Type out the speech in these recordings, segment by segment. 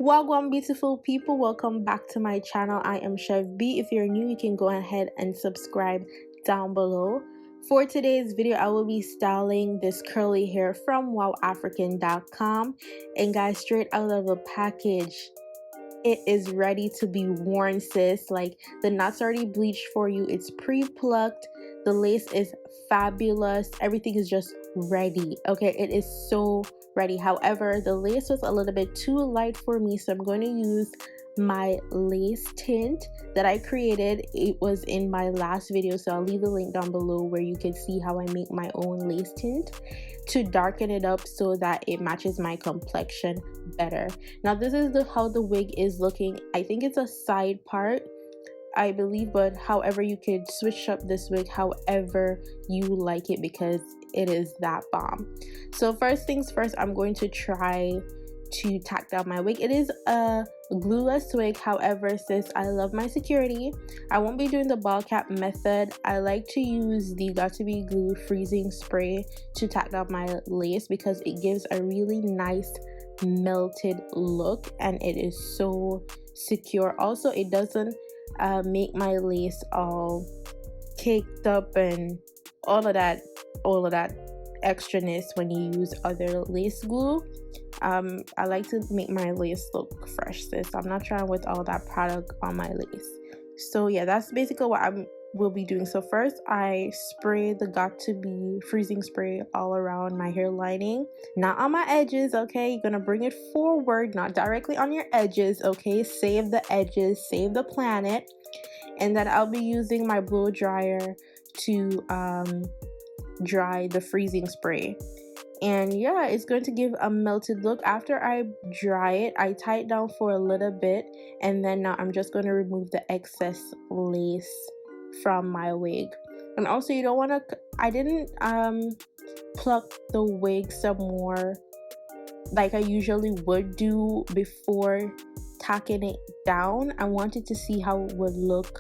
Wagwan beautiful people, welcome back to my channel. I am Chev B. If you're new, you can go ahead and subscribe down below. For today's video, I will be styling this curly hair from Wowafrican.com, and guys, straight out of the package, it is ready to be worn, sis. Like, the knots already bleached for you. It's pre-plucked. The lace is fabulous. Everything is just ready. Okay, it is so ready. However, the lace was a little bit too light for me, so I'm going to use my lace tint that I created. It was in my last video, so I'll leave the link down below where you can see how I make my own lace tint to darken it up so that it matches my complexion better. Now this is how the wig is looking. I think it's a side part, I believe, but however, you could switch up this wig however you like it because it is that bomb. So first things first, I'm going to try to tack down my wig. It is a glueless wig. However, sis, I love my security. I won't be doing the ball cap method. I like to use the Got2b glue freezing spray to tack down my lace because it gives a really nice melted look and it is so secure. Also, it doesn't make my lace all caked up and all of that extraness when you use other lace glue. I like to make my lace look fresh, sis. I'm not trying with all that product on my lace. So yeah, that's basically what I will be doing. So first, I spray the Got2b freezing spray all around my hair lining, not on my edges. Okay, you're gonna bring it forward, not directly on your edges. Okay, save the edges, save the planet. And then I'll be using my blow dryer to dry the freezing spray. And yeah, it's going to give a melted look. After I dry it, I tie it down for a little bit, and then now I'm just going to remove the excess lace from my wig. And also, you don't want to, I didn't pluck the wig some more like I usually would do before tacking it down. I wanted to see how it would look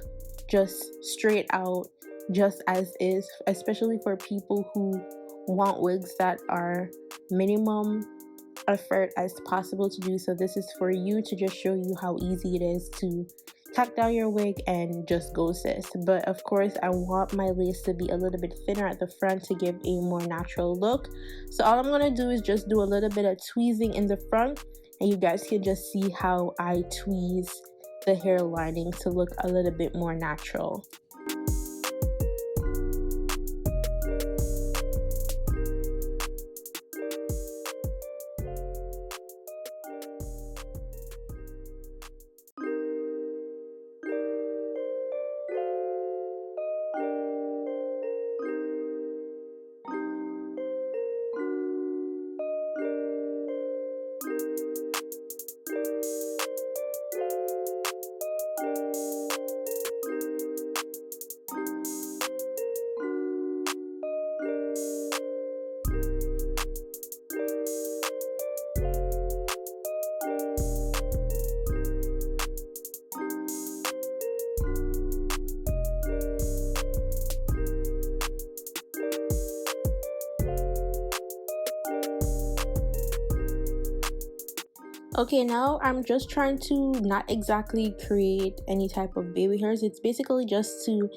just straight out, just as is, especially for people who want wigs that are minimum effort as possible to do. So this is for you, to just show you how easy it is to tack down your wig and just go, sis. But of course, I want my lace to be a little bit thinner at the front to give a more natural look. So all I'm gonna do is just do a little bit of tweezing in the front, and you guys can just see how I tweeze the hair lining to look a little bit more natural. Okay, now I'm just trying to not exactly create any type of baby hairs. It's basically just to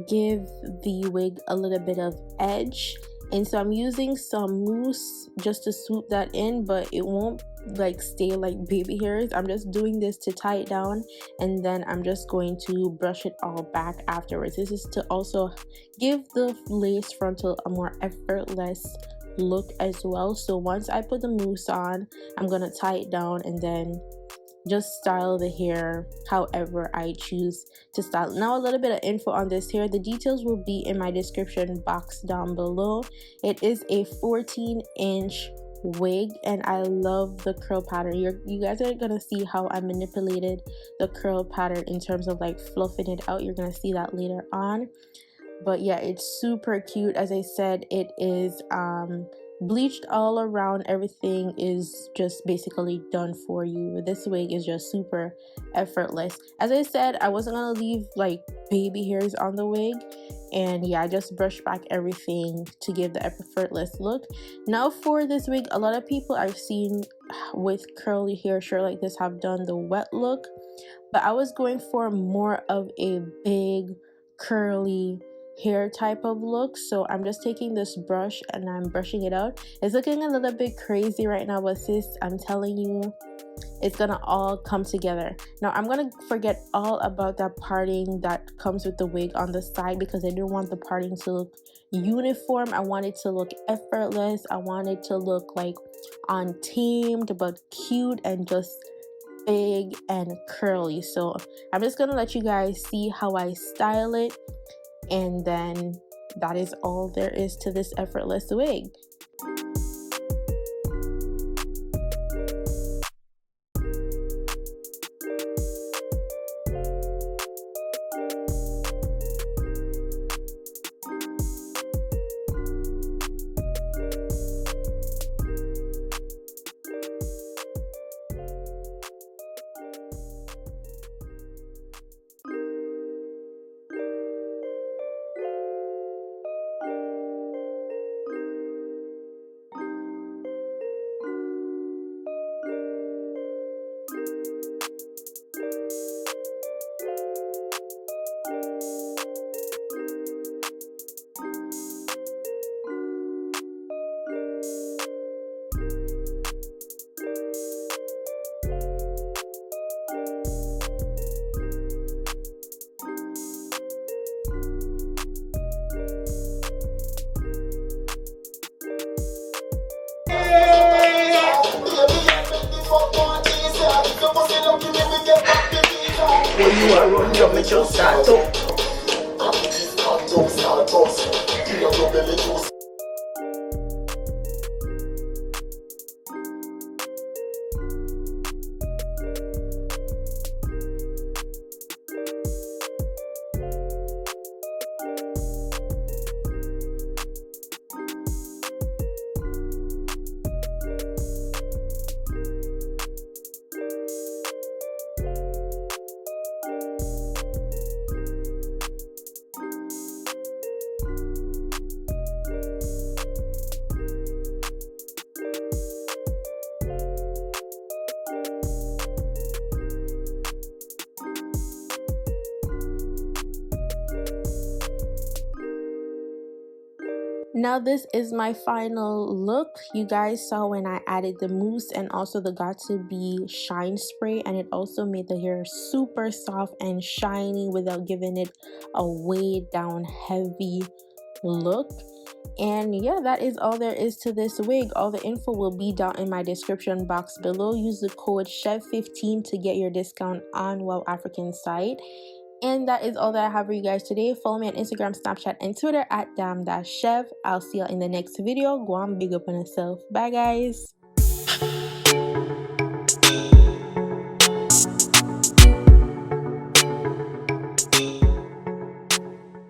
give the wig a little bit of edge. And so I'm using some mousse just to swoop that in, but it won't like stay like baby hairs. I'm just doing this to tie it down, and then I'm just going to brush it all back afterwards. This is to also give the lace frontal a more effortless look as well. So once I put the mousse on, I'm gonna tie it down and then just style the hair however I choose to style. Now a little bit of info on this hair. The details will be in my description box down below. It is a 14-inch wig, and I love the curl pattern. You guys are gonna see how I manipulated the curl pattern in terms of like fluffing it out. You're gonna see that later on. But yeah, it's super cute. As I said, it is bleached all around. Everything is just basically done for you. This wig is just super effortless. As I said, I wasn't gonna leave like baby hairs on the wig, and yeah, I just brushed back everything to give the effortless look. Now for this wig, a lot of people I've seen with curly hair short like this have done the wet look, but I was going for more of a big curly hair type of look. So I'm just taking this brush and I'm brushing it out. It's looking a little bit crazy right now, but sis, I'm telling you, it's gonna all come together. Now I'm gonna forget all about that parting that comes with the wig on the side, because I didn't want the parting to look uniform. I want it to look effortless. I want it to look like untamed but cute and just big and curly. So I'm just gonna let you guys see how I style it, and then that is all there is to this effortless wig. When you are running up, make your start up. Now this is my final look. You guys saw when I added the mousse and also the got to be shine spray, and it also made the hair super soft and shiny without giving it a weighed down heavy look. And yeah, that is all there is to this wig. All the info will be down in my description box below. Use the code CHEV15 to get your discount on Wowafrican site. And that is all that I have for you guys today. Follow me on Instagram, Snapchat, and Twitter at damn-chev. I'll see y'all in the next video. Go on, big up on yourself. Bye, guys.